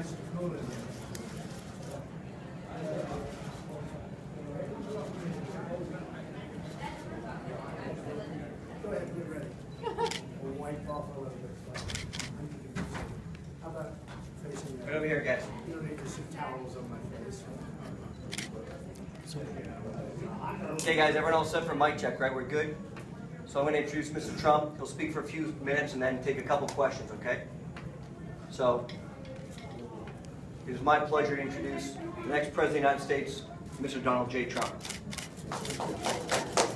nice and cool in here. Go ahead, get ready. We'll wipe off a little bit. How about facing that? Right over here, guys. You don't need to see towels on my face. Okay, guys, everyone all set for mic check, right? We're good? So I'm going to introduce Mr. Trump. He'll speak for a few minutes and then take a couple questions, okay? So it is my pleasure to introduce the next President of the United States, Mr. Donald J. Trump.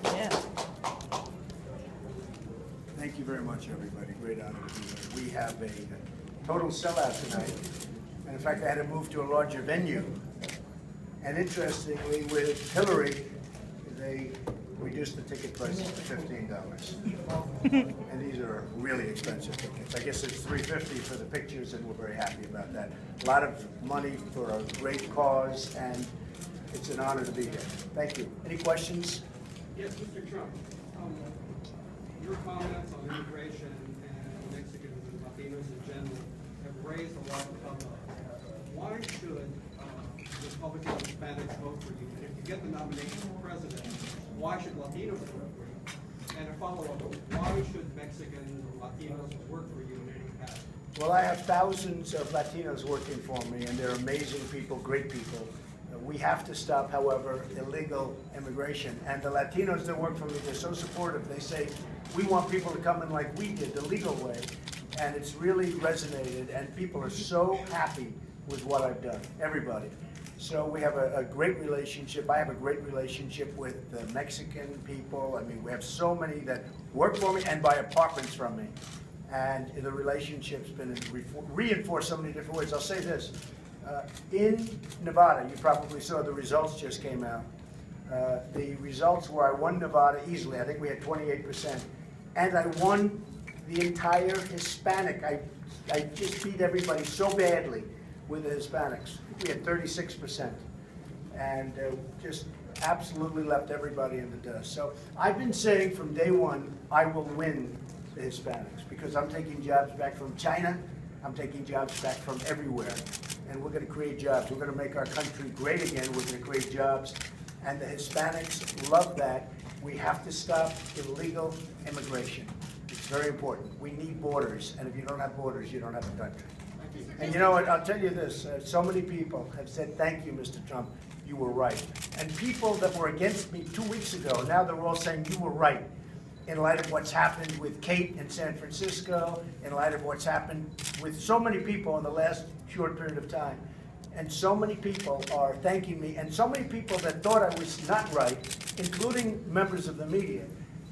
Yeah. Thank you very much, everybody. Great honor to be here. We have a total sellout tonight. And in fact, I had to move to a larger venue. And interestingly, with Hillary, they reduced the ticket prices to $15. And these are really expensive tickets. I guess it's $350 for the pictures, and we're very happy about that. A lot of money for a great cause, and it's an honor to be here. Thank you. Any questions? Yes, Mr. Trump. Your comments on immigration and Mexicans and Latinos in general have raised a lot of hubbub. Why should Republicans and Hispanics vote for you? And if you get the nomination for president, why should Latinos vote for you? And a follow-up, why should Mexicans and Latinos work for you in any capacity? Well, I have thousands of Latinos working for me, and they're amazing people, great people. We have to stop, however, illegal immigration. And the Latinos that work for me, they're so supportive. They say, we want people to come in like we did, the legal way. And it's really resonated, and people are so happy with what I've done, everybody. So we have a great relationship. I have a great relationship with the Mexican people. I mean, we have so many that work for me and buy apartments from me. And the relationship's been reinforced so many different ways. I'll say this. In Nevada, you probably saw the results just came out. The results were I won Nevada easily. I think we had 28%. And I won the entire Hispanic. I just beat everybody so badly with the Hispanics. We had 36%. And just absolutely left everybody in the dust. So I've been saying from day one, I will win the Hispanics because I'm taking jobs back from China. I'm taking jobs back from everywhere. And we're going to create jobs. We're going to make our country great again. We're going to create jobs. And the Hispanics love that. We have to stop illegal immigration. It's very important. We need borders. And if you don't have borders, you don't have a country. And you know what? I'll tell you this. So many people have said, thank you, Mr. Trump. You were right. And people that were against me 2 weeks ago, now they're all saying you were right. In light of what's happened with Kate in San Francisco, in light of what's happened with so many people in the last short period of time. And so many people are thanking me, and so many people that thought I was not right, including members of the media,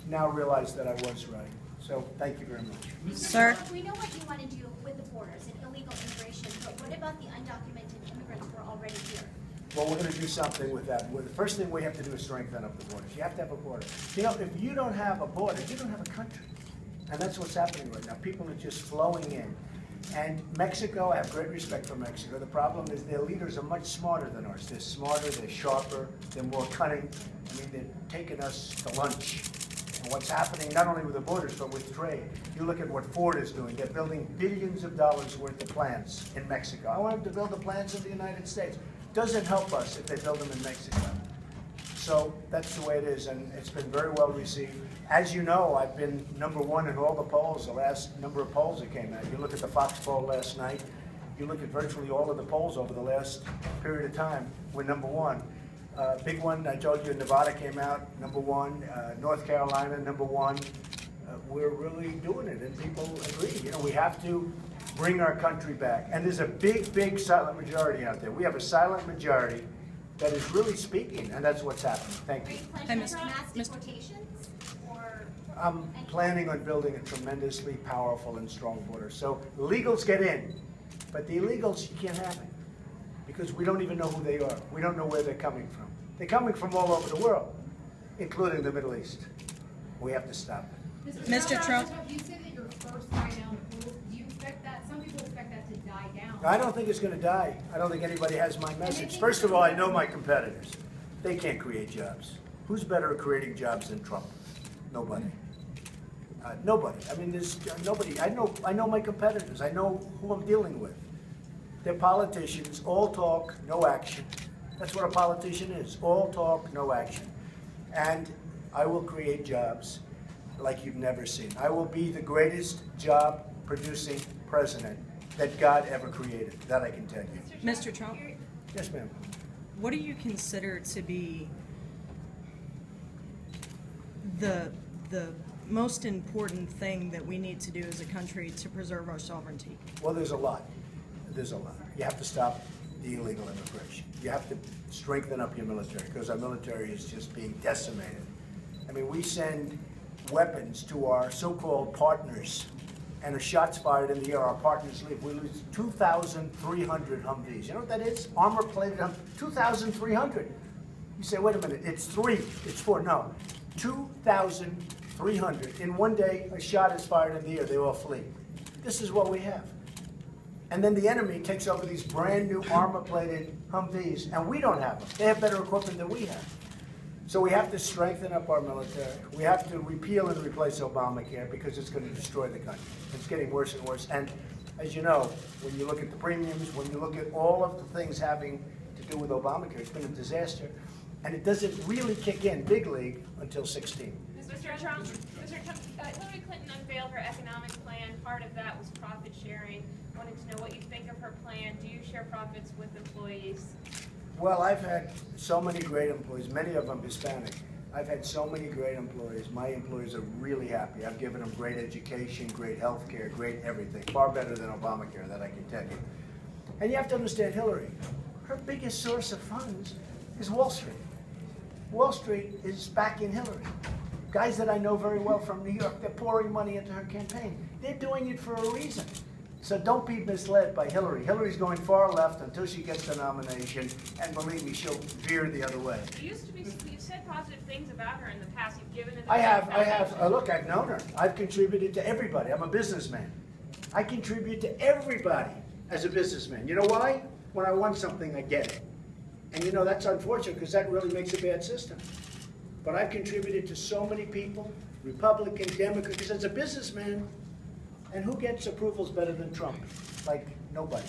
now realize that I was right. So thank you very much. Sir? We know what you want to do with the borders and illegal immigration, but what about the undocumented immigrants who are already here? Well, we're going to do something with that. The first thing we have to do is strengthen up the borders. You have to have a border. You know, if you don't have a border, you don't have a country. And that's what's happening right now. People are just flowing in. And Mexico, I have great respect for Mexico. The problem is their leaders are much smarter than ours. They're smarter, they're sharper, they're more cunning. I mean, they're taking us to lunch. And what's happening not only with the borders, but with trade. You look at what Ford is doing. They're building billions of dollars worth of plants in Mexico. I want them to build the plants in the United States. Doesn't help us if they build them in Mexico. So that's the way it is, and it's been very well received. As you know, I've been #1 in all the polls, the last number of polls that came out. You look at the Fox poll last night, you look at virtually all of the polls over the last period of time, we're #1. Big one, I told you, Nevada came out #1, North Carolina #1. We're really doing it, and people agree. You know, we have to bring our country back. And there's a big, big silent majority out there. We have a silent majority that is really speaking, and that's what's happening. Thank you. Are you planning on mass deportations? Or I'm planning on building a tremendously powerful and strong border. So illegals get in, but the illegals, you can't have it because we don't even know who they are. We don't know where they're coming from. They're coming from all over the world, including the Middle East. We have to stop it. Mr. Trump. You said that you're first guy down the pool. Do you expect that? Some people expect that to die down. I don't think it's going to die. I don't think anybody has my message. First of all, I know my competitors. They can't create jobs. Who's better at creating jobs than Trump? Nobody. Nobody. I mean, there's nobody. I know my competitors. I know who I'm dealing with. They're politicians, all talk, no action. That's what a politician is, all talk, no action. And I will create jobs like you've never seen. I will be the greatest job-producing president that God ever created. That I can tell you. Mr. Trump, Yes, ma'am. what do you consider to be the most important thing that we need to do as a country to preserve our sovereignty? Well, there's a lot. There's a lot. You have to stop the illegal immigration. You have to strengthen up your military because our military is just being decimated. I mean, we send weapons to our so-called partners, and a shot's fired in the air, our partners leave. We lose 2,300 Humvees. You know what that is? Armor-plated Humvees. 2,300. You say, wait a minute, it's 3, it's 4. No, 2,300. In one day, a shot is fired in the air. They all flee. This is what we have. And then the enemy takes over these brand new armor-plated Humvees, and we don't have them. They have better equipment than we have. So we have to strengthen up our military. We have to repeal and replace Obamacare because it's going to destroy the country. It's getting worse and worse. And as you know, when you look at the premiums, when you look at all of the things having to do with Obamacare, it's been a disaster. And it doesn't really kick in big league until 16. Mr. Trump, Hillary Clinton unveiled her economic plan. Part of that was profit sharing. Wanted to know what you think of her plan. Do you share profits with employees? Well, I've had so many great employees, many of them Hispanic. I've had so many great employees. My employees are really happy. I've given them great education, great health care, great everything. Far better than Obamacare, that I can tell you. And you have to understand Hillary. Her biggest source of funds is Wall Street. Wall Street is backing Hillary. Guys that I know very well from New York, they're pouring money into her campaign. They're doing it for a reason. So don't be misled by Hillary. Hillary's going far left until she gets the nomination, and believe me, she'll veer the other way. You've said positive things about her in the past. You've given it. I have. Look, I've known her. I've contributed to everybody. I'm a businessman. I contribute to everybody as a businessman. You know why? When I want something, I get it. And you know, that's unfortunate because that really makes a bad system. But I've contributed to so many people, Republican, Democrat, because as a businessman, and who gets approvals better than Trump? Like, nobody.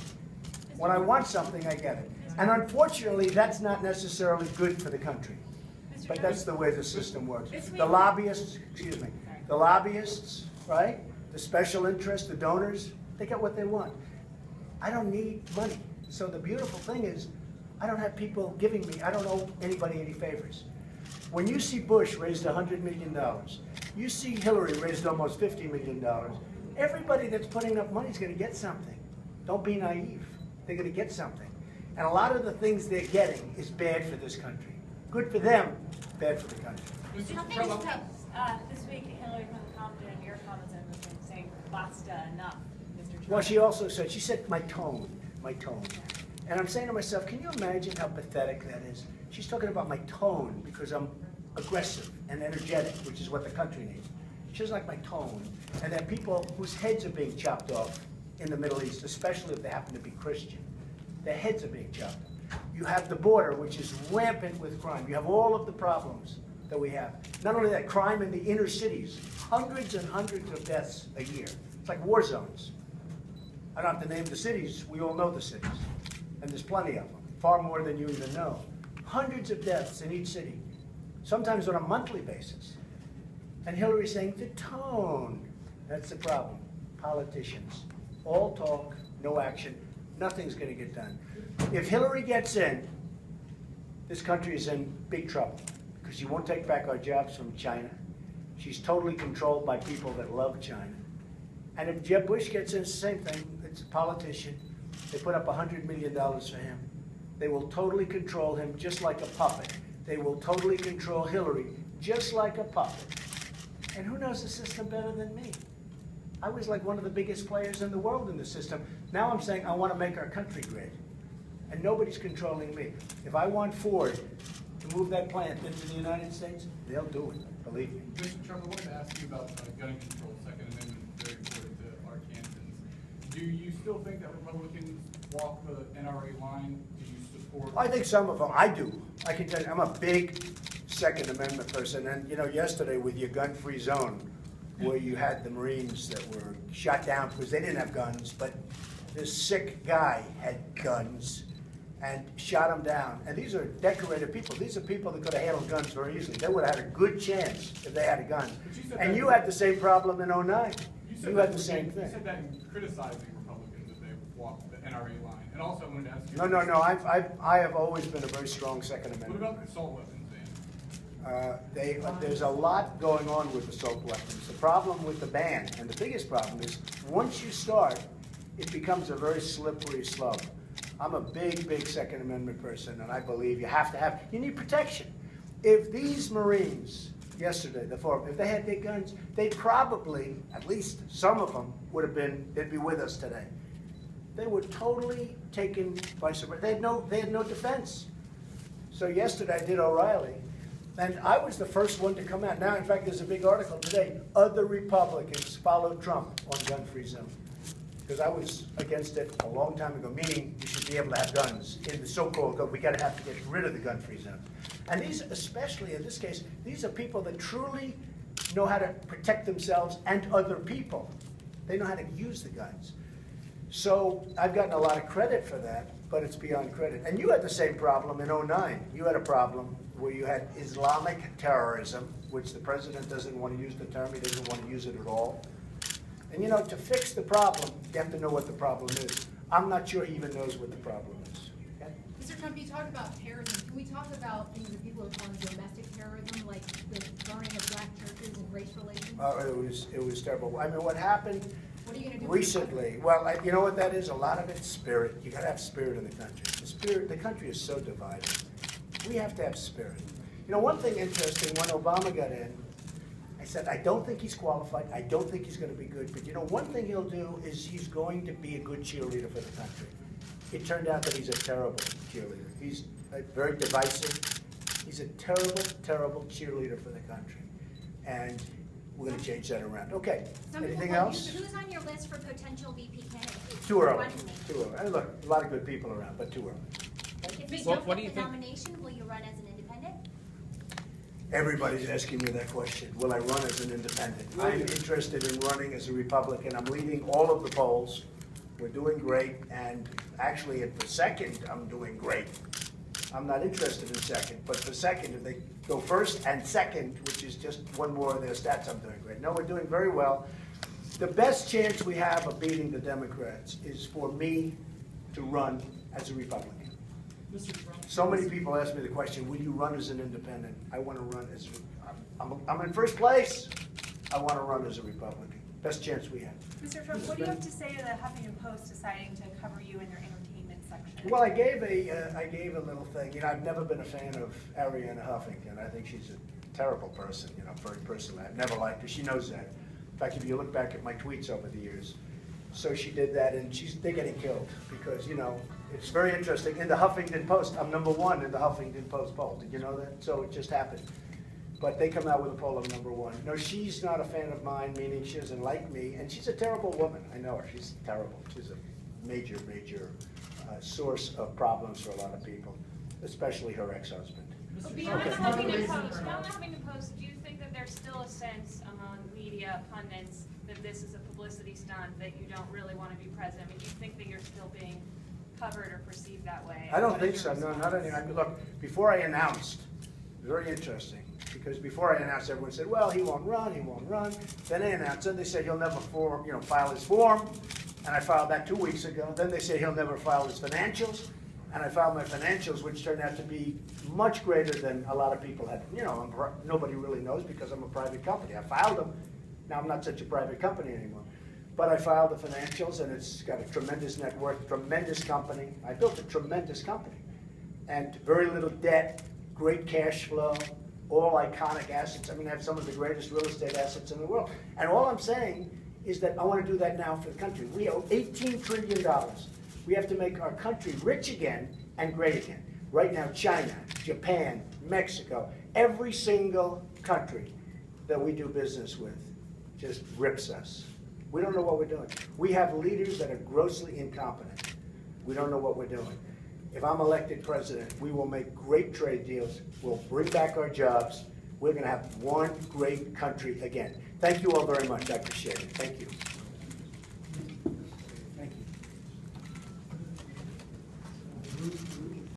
When I want something, I get it. And unfortunately, that's not necessarily good for the country. But that's the way the system works. The lobbyists, the lobbyists, right? The special interests, the donors, they get what they want. I don't need money. So the beautiful thing is, I don't have people giving me, I don't owe anybody any favors. When you see Bush raised $100 million, you see Hillary raised almost $50 million, everybody that's putting up money is going to get something. Don't be naive. They're going to get something. And a lot of the things they're getting is bad for this country. Good for them, bad for the country. This week, Hillary Clinton commented on your comments and was saying, basta, enough, Mr. Trump. Well, she said my tone. And I'm saying to myself, can you imagine how pathetic that is? She's talking about my tone because I'm aggressive and energetic, which is what the country needs. She doesn't like my tone. And there are people whose heads are being chopped off in the Middle East, especially if they happen to be Christian. Their heads are being chopped off. You have the border, which is rampant with crime. You have all of the problems that we have. Not only that, crime in the inner cities. Hundreds and hundreds of deaths a year. It's like war zones. I don't have to name the cities. We all know the cities. And there's plenty of them, far more than you even know. Hundreds of deaths in each city, sometimes on a monthly basis. And Hillary's saying, the tone. That's the problem. Politicians. All talk, no action. Nothing's going to get done. If Hillary gets in, this country is in big trouble because she won't take back our jobs from China. She's totally controlled by people that love China. And if Jeb Bush gets in, it's the same thing. It's a politician. They put up $100 million for him. They will totally control him just like a puppet. They will totally control Hillary just like a puppet. And who knows the system better than me? I was like one of the biggest players in the world in the system. Now I'm saying I want to make our country great. And nobody's controlling me. If I want Ford to move that plant into the United States, they'll do it, believe me. Mr. Trump, I wanted to ask you about gun control, Second Amendment, very important to our Kansans. Do you still think that Republicans walk the NRA line? Do you support? I think some of them, I do. I can tell you, I'm a big Second Amendment person. And, you know, yesterday with your gun-free zone, where you had the Marines that were shot down because they didn't have guns, but this sick guy had guns and shot him down. And these are decorated people. These are people that could have handled guns very easily. They would have had a good chance if they had a gun. And you had the same problem in 09. You had the same thing. You said that in criticizing Republicans that they walked the NRA line. And also I wanted to ask you. No. I have always been a very strong Second What Amendment. about assault weapons then? There's a lot going on with assault weapons. The problem with the ban, and the biggest problem is, once you start, it becomes a very slippery slope. I'm a big Second Amendment person, and I believe you need protection. If these Marines yesterday, if they had their guns, they probably, at least some of them, they'd be with us today. They were totally taken by surprise. They had no defense. So yesterday I did O'Reilly, and I was the first one to come out. Now, in fact, there's a big article today. Other Republicans followed Trump on gun-free zone. Because I was against it a long time ago, meaning you should be able to have guns in the so-called gun. We got to have to get rid of the gun-free zone. And these, especially in this case, these are people that truly know how to protect themselves and other people. They know how to use the guns. So I've gotten a lot of credit for that, but it's beyond credit. And you had the same problem in 09. You had a problem where you had Islamic terrorism, which the president doesn't want to use the term. He doesn't want to use it at all. And you know, to fix the problem, you have to know what the problem is. I'm not sure he even knows what the problem is. Okay? Mr. Trump, you talked about terrorism. Can we talk about things that people are calling domestic terrorism, like the burning of black churches and race relations? It was terrible. I mean, what happened What are you going to do recently? Well, you know what that is? A lot of it's spirit. You got to have spirit in the country. The country is so divided. We have to have spirit. You know, one thing interesting, when Obama got in, I said, I don't think he's qualified. I don't think he's going to be good. But you know, one thing he'll do is he's going to be a good cheerleader for the country. It turned out that he's a terrible cheerleader. He's very divisive. He's a terrible cheerleader for the country. And we're going to change that around. Okay, anything else? Who's on your list for potential VP candidates? Too early. Running mate? Too early. And look, a lot of good people around, but too early. If you Well, don't what do get you the think? nomination, will you run as an independent? Everybody's asking me that question. Will I run as an independent? I'm interested in running as a Republican. I'm leading all of the polls. We're doing great. And actually, for second, I'm doing great. I'm not interested in second. But for second, if they go first and second, which is just one more of their stats, I'm doing great. No, we're doing very well. The best chance we have of beating the Democrats is for me to run as a Republican. So many people ask me the question, will you run as an independent? I want to run as, I'm in first place. I want to run as a Republican. Best chance we have. Mr. Trump, what do you have to say to the Huffington Post deciding to cover you in their entertainment section? Well, I gave a little thing. You know, I've never been a fan of Arianna Huffington. I think she's a terrible person, you know, very personally. I've never liked her. She knows that. In fact, if you look back at my tweets over the years. So she did that, and they're getting killed because, you know, it's very interesting. In the Huffington Post, I'm #1 in the Huffington Post poll. Did you know that? So it just happened. But they come out with a poll of #1. No, she's not a fan of mine, meaning she doesn't like me, and she's a terrible woman. I know her. She's terrible. She's a major source of problems for a lot of people, especially her ex-husband. But beyond the Huffington Post, do you think that there's still a sense among media pundits that this is a publicity stunt, that you don't really want to be president? I mean, do you think that you're still being covered or perceived that way? I don't think so. No, not anymore. I mean, look, before I announced, very interesting, because before I announced, everyone said, well, he won't run, he won't run. Then they announced it. They said he'll never file his form, and I filed that 2 weeks ago. Then they said he'll never file his financials, and I filed my financials, which turned out to be much greater than a lot of people had. You know, nobody really knows because I'm a private company. I filed them. Now I'm not such a private company anymore. But I filed the financials, and it's got a tremendous net worth, tremendous company. I built a tremendous company. And very little debt, great cash flow, all iconic assets. I mean, I have some of the greatest real estate assets in the world. And all I'm saying is that I want to do that now for the country. We owe $18 trillion. We have to make our country rich again and great again. Right now, China, Japan, Mexico, every single country that we do business with just rips us. We don't know what we're doing. We have leaders that are grossly incompetent. We don't know what we're doing. If I'm elected president, we will make great trade deals. We'll bring back our jobs. We're going to have one great country again. Thank you all very much. I appreciate it. Thank you.